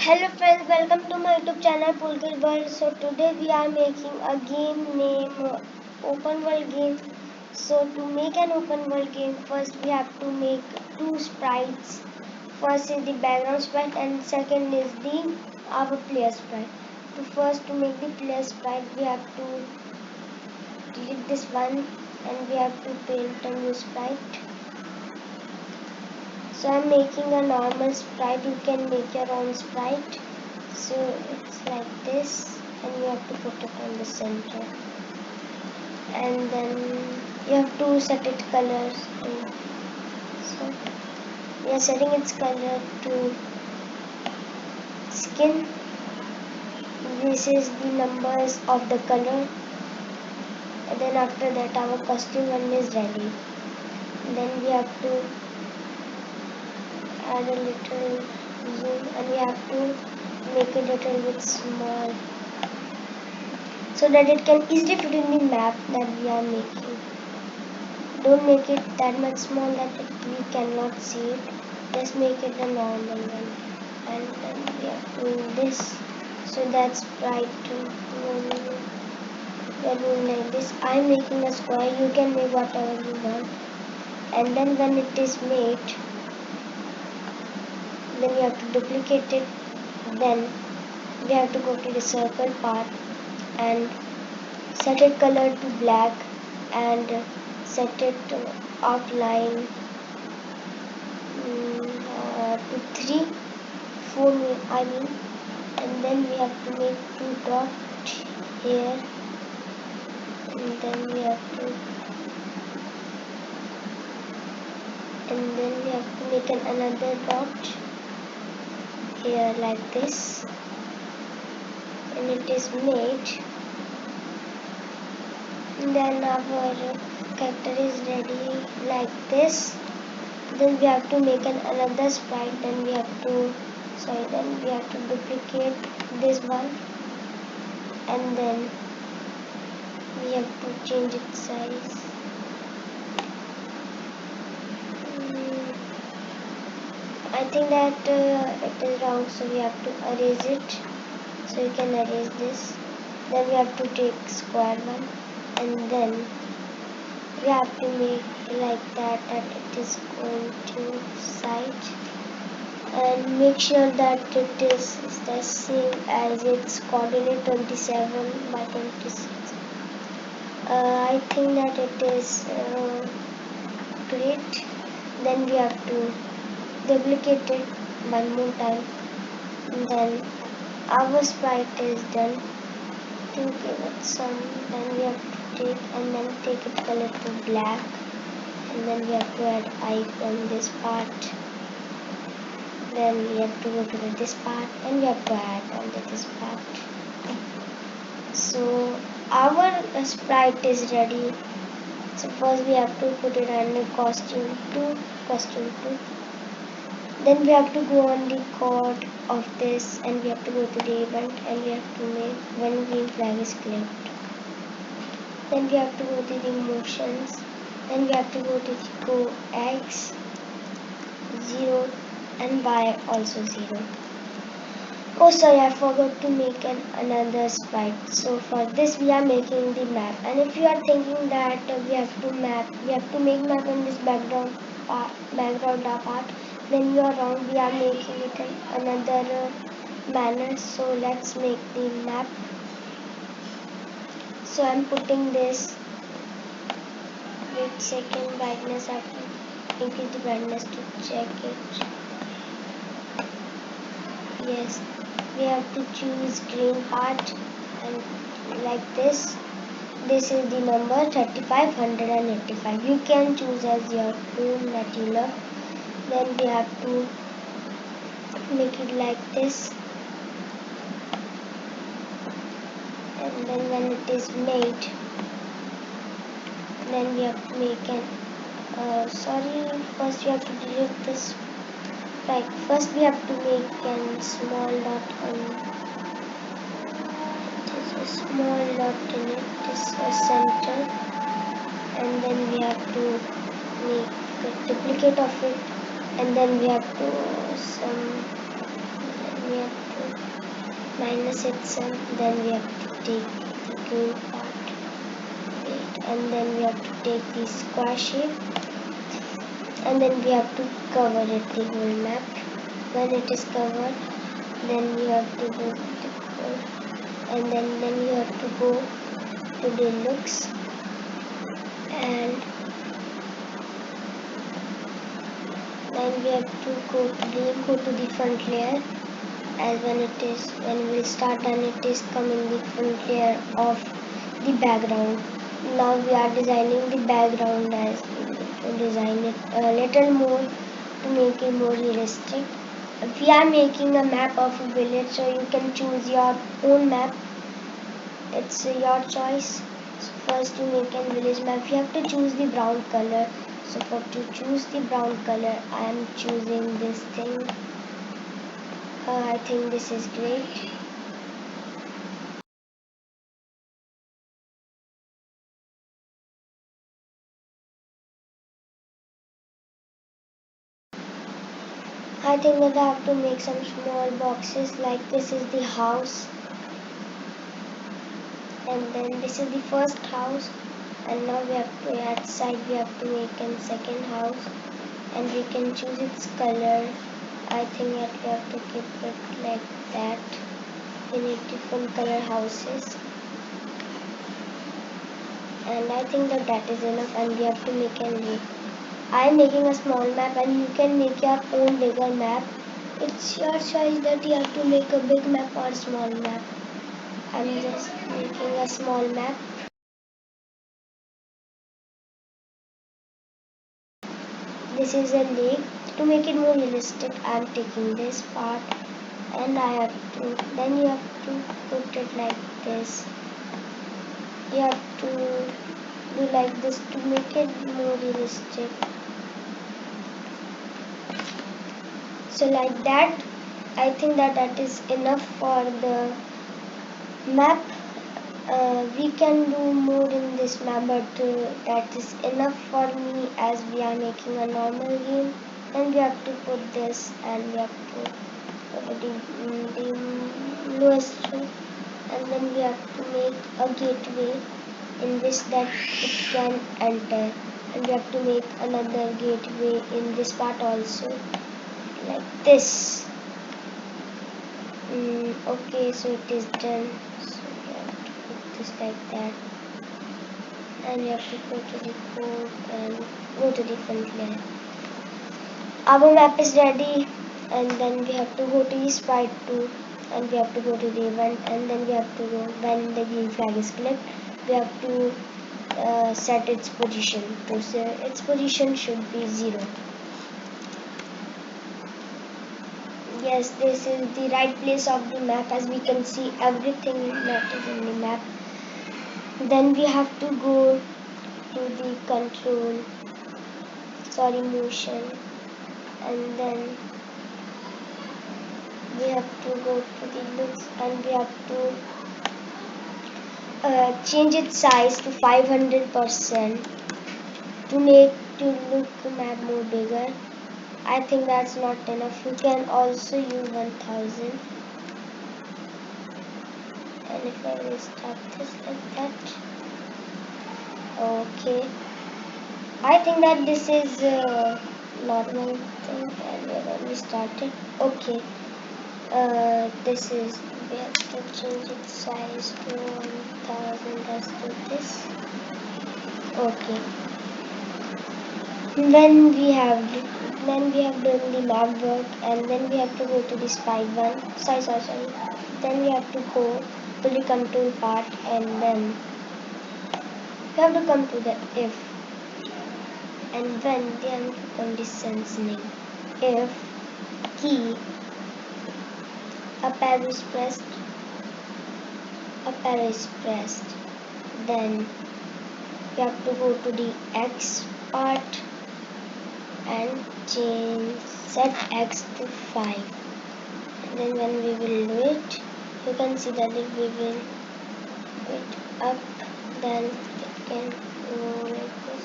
Hello friends, welcome to my YouTube channel Pulkit World. So today we are making a game named Open World Game. So to make an open world game, first we have to make two sprites. First is the background sprite and second is the our player sprite. To make the player sprite, we have to delete this one and we have to paint a new sprite. So I'm making a normal sprite. You can make your own sprite. So it's like this, and you have to put it on the center, and then you have to set it colors to. So we are setting its color to skin. This is the numbers of the color, and then after that our costume one is ready. Then we have to add a little zoom, and we have to make it a little bit small so that it can easily fit in the map that we are making. Don't make it that much small that we cannot see it. Just make it a normal one. And then we are doing this. So that's right. We are doing like this. I'm making a square. You can make whatever you want. And then when it is made, then you have to duplicate it. Then we have to go to the circle part and set it color to black and set it outline to 3 4 I mean, and then we have to make 2 dots here, and then we have to make another dot here like this, and it is made. And then our character is ready like this. Then we have to make another sprite. Then we have to duplicate this one, and then we have to change its size. I think that it is wrong, so we have to erase it. So you can erase this. Then we have to take square one, and then we have to make like that it is going to side, and make sure that it is the same as its coordinate 27 by 26. I think that it is great. Then we have to duplicate it one more time, and then our sprite is done. To give it some, then we have to take it color to black, and then we have to add eye on this part. Then we have to go to this part, and we have to add onto this part. So our sprite is ready. So first we have to put it on costume 2. Then we have to go on the code of this, and we have to go to the event, and we have to make when green flag is clicked. Then we have to go to the motions. Then we have to go to the go X 0 and Y also 0. Oh sorry, I forgot to make another sprite. So for this we are making the map, and if you are thinking that we have to make map on this background part, then you are wrong. We are making it in another manner. So let's make the map. So I'm putting this. Wait second, brightness. I have to increase the brightness to check it. Yes, we have to choose green part, and like this. This is the number 3585. You can choose as your own that you love. Then we have to make it like this, and then when it is made, then we have to make an first we have to delete this. Right, first we have to make a small dot on a small dot in it. This is a center, and then we have to make a duplicate of it, and then we have to we have to minus it some, then we have to take the green part, wait, and then we have to take the square shape, and then we have to cover it, the whole map. When it is covered, then you have to go to the code, and then you have to go to the looks, and then we have to go to the front layer, as when we start and it is coming the front layer of the background. Now we are designing the background, as to design it a little more to make it more realistic. We are making a map of a village, so you can choose your own map. It's your choice. So first to make a village map, you have to choose the brown color. So to choose the brown color, I am choosing this thing. I think this is great. I think that I have to make some small boxes, like this is the house, and then this is the first house, and now we have to add side, we have to make a second house, and we can choose its color. I think that we have to keep it like that. We need different color houses, and I think that is enough, and we have to make a leaf. I am making a small map, and you can make your own bigger map. It's your choice that you have to make a big map or small map. I'm just making a small map. This is a lake. To make it more realistic, I'm taking this part, and then you have to put it like this. You have to do like this to make it more realistic. So like that, I think that is enough for the map. We can do more in this map, but that is enough for me, as we are making a normal game. And we have to put this, and we have to put the lowest one, and then we have to make a gateway in which that it can enter, and we have to make another gateway in this part also, like this. Okay, so it is done. So we have to put this like that, and we have to go to the code and go to the front layer. Our map is ready, and then we have to go to the sprite 2, and we have to go to the event, and then we have to go when the green flag is clicked. We have to set its position. To say its position should be 0. Yes, this is the right place of the map, as we can see everything that is in the map. Then we have to go to the motion, and then we have to go to the looks, and we have to change its size to 500% to look map more bigger. I think that's not enough. You can also use 1000. And if I will start this like that, okay. I think that this is a normal thing, and when we started, okay. This is, we have to change its size to 1000. Let's do this. Okay. Then we have done the map work, and then we have to go to the sprite 1. Sorry. Then we have to go to the control part, and then we have to come to the if, and when the conditions name. If key up arrow is pressed, then we have to go to the X part and set X to 5. And then when we will do it, you can see that if we will wait up, then it can go like this.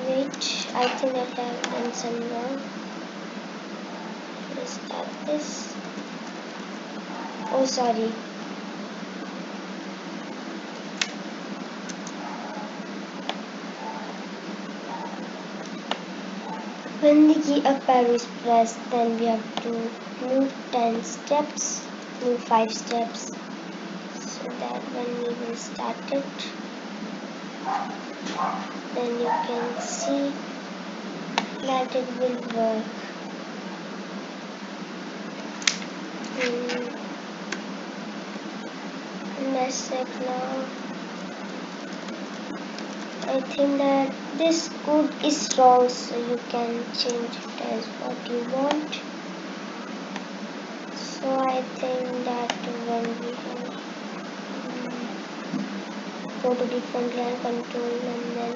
Wait, I think that I have done some wrong. start this. Oh, sorry. When the key up arrow is pressed, then we have to move 10 steps, move 5 steps, so that when we will start it, then you can see that it will work. Let's check now. I think that this code is wrong, so you can change it as what you want. So I think that when we have go to different line control and then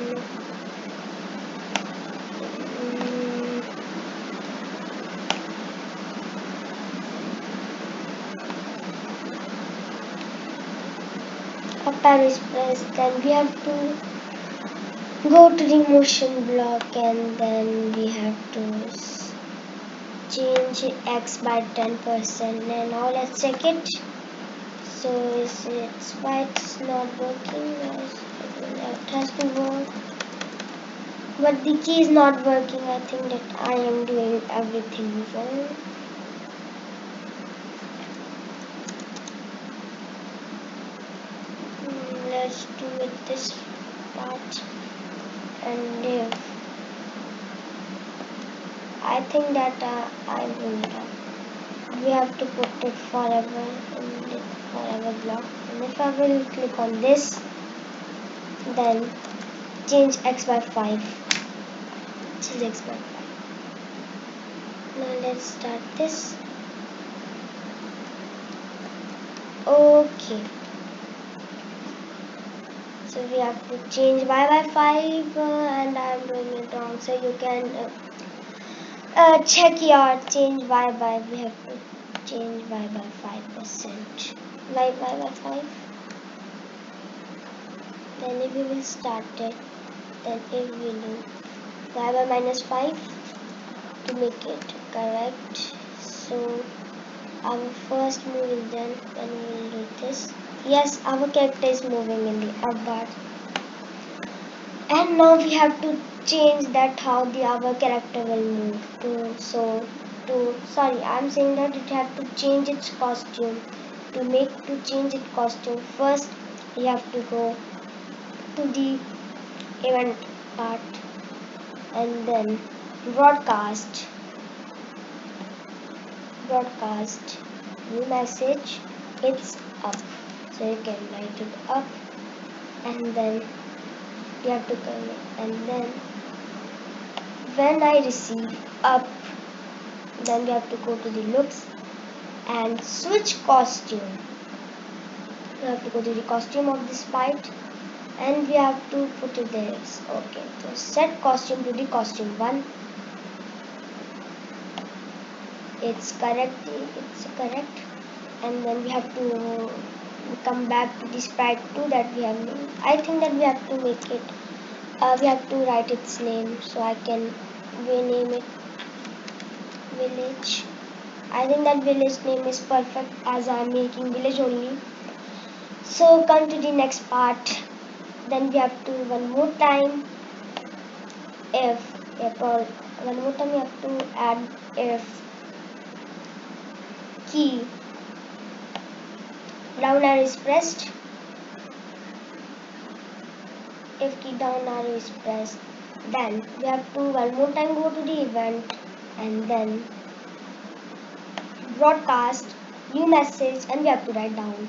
up arrow is pressed, then we have to go to the motion block and then we have to change X by 10%. And now let's check it. So it's why it's not working, as it has to work, but the key is not working. I think that I am doing everything wrong. Let's do it this part, and I think that I will we have to put it forever in the forever block, and if I will click on this, then change X by 5. Change X by 5. Now let's start this. Okay, so we have to change Y by 5 and I am doing it wrong, so you can check your change Y by, we have to change Y by 5%. Y by 5. Then if we will start it, then if we do Y by minus 5 to make it correct. So our first move is done, and we will do this. Yes, our character is moving in the up bar. And now we have to change that how the our character will move sorry, I'm saying that it have to change its costume. To change its costume, first you have to go to the event part and then broadcast new message, it's up, so you can write it up and then you have to come in, and then when I receive up, then we have to go to the looks and switch costume. We have to go to the costume of this fight and we have to put it there. Okay, so set costume to the costume 1. It's correct, and then we have to come back to the sprite 2 that we have made. I think that we have to make it we have to write its name, so I can rename it village. I think that village name is perfect as I am making village only. So come to the next part, then we have to one more time one more time we have to add if key down arrow is pressed. If key down arrow is pressed, then we have to one more time go to the event and then broadcast new message, and we have to write down,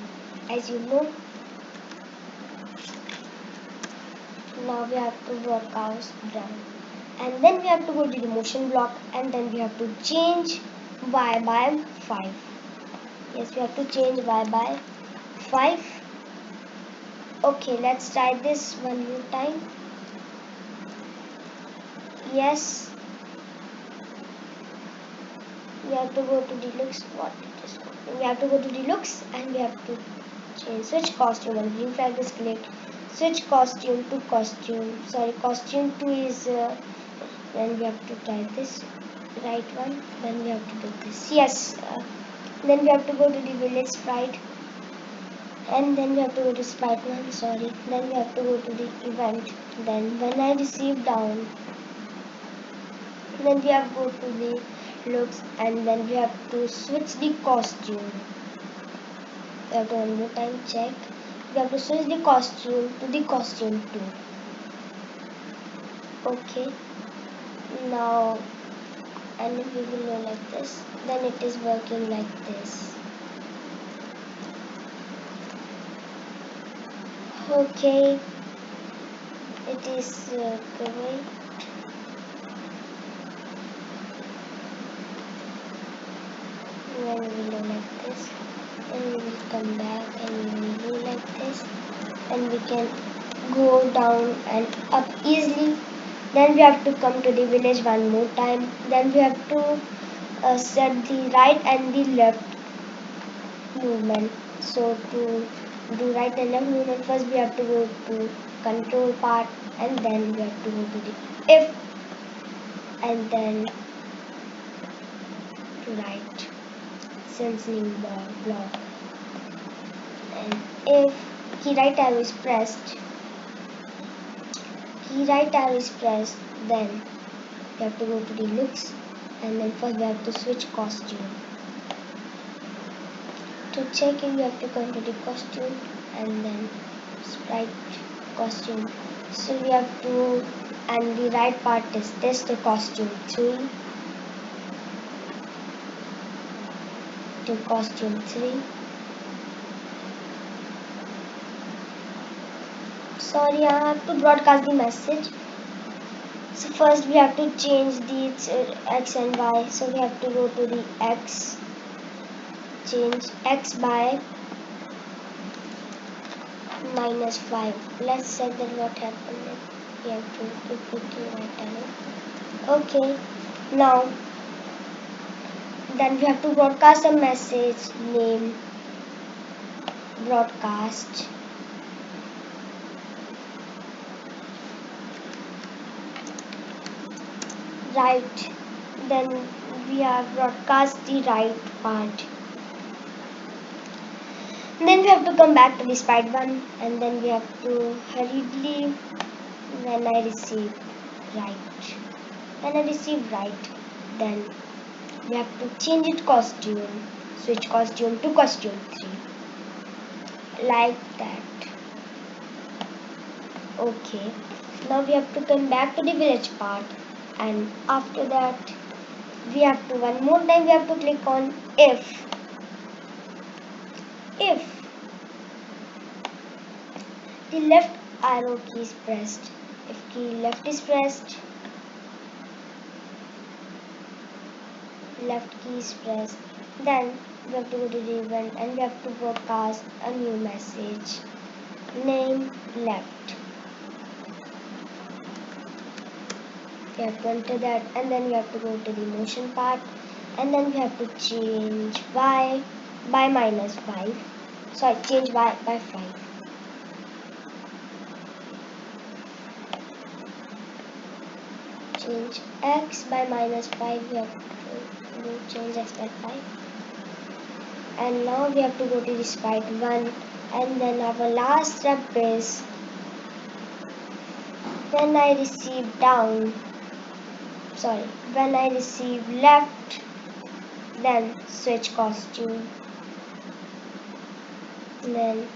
as you know. Now we have to broadcast down, and then we have to go to the motion block and then we have to change Y by 5. Yes, we have to change Y by 5. Okay, let's try this one more time. Yes, we have to go to the looks. We have to go to the looks and we have to change switch costume, and green flag is clicked. Switch costume to costume. Sorry, costume 2 is then we have to try this. right one, then we have to do this. Yes, then we have to go to the village sprite, and then we have to go to sprite 1, sorry. Then we have to go to the event. Then when I receive down, then we have to go to the looks, and then we have to switch the costume. We have to one more time check. We have to switch the costume to the costume 2. Okay, now, and if we will go like this, then it is working like this. Okay, it is correct. Then we will do like this, and we will come back and we will do like this, and we can go down and up easily. Then we have to come to the village one more time. Then we have to set the right and the left movement. So to do right and left movement, first we have to go to control part, and then we have to go to the if, and then to right sensing block, and if key right arrow is pressed, then we have to go to the looks, and then first we have to switch costume. To check in, you have to come to the costume and then sprite costume. So we have to, and the right part is this, the costume 3 to costume 3. Sorry, I have to broadcast the message. So first we have to change the x and y. So we have to go to the x, change x by -5. Let's check that what happened. We have to put the right arrow. Okay, now then we have to broadcast a message name broadcast, right. Then we have broadcast the right part. And then we have to come back to the sprite 1, and then we have to hurriedly, when I receive right, then we have to change it costume, switch costume to costume 3, like that. Okay, now we have to come back to the village part, and after that we have to one more time we have to click on if the left arrow key is pressed, if key left is pressed, then we have to go to the event and we have to broadcast a new message name left. We have to enter that, and then we have to go to the motion part, and then we have to change y by -5. Sorry, change y by 5. Change x by -5. We have to change x by 5. And now we have to go to the sprite 1, and then our last step is when I receive left, then switch costume, then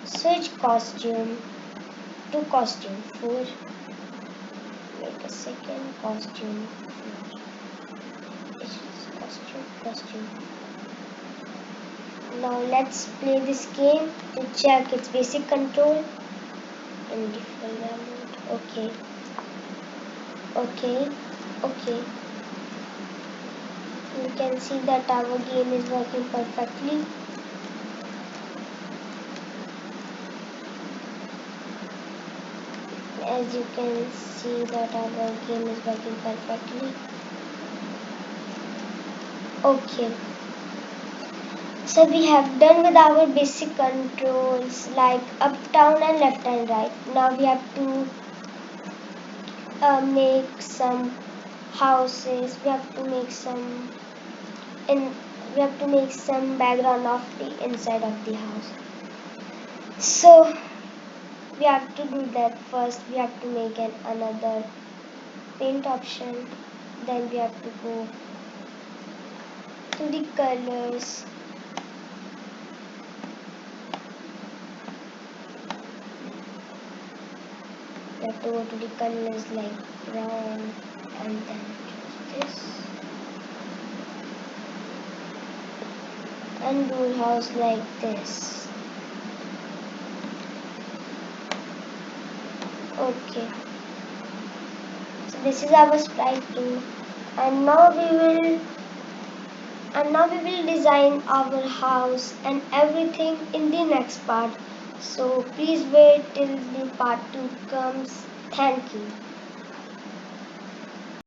switch costume to costume 4. Wait a second, costume 4. This is costume. Now let's play this game to check its basic control in the full mode. Okay. You can see that our game is working perfectly. As you can see that our game is working perfectly. Okay. So we have done with our basic controls like up, down and left and right. Now we have to make some houses. We have to make some in we have to make some background of the inside of the house. So we have to do that first. We have to make another paint option. Then we have to go to the colors. We have to go to the colors like brown and then choose this. And rule house like this. Okay. So this is our sprite tool. And now we will design our house and everything in the next part. So please wait till the part 2 comes. Thank you.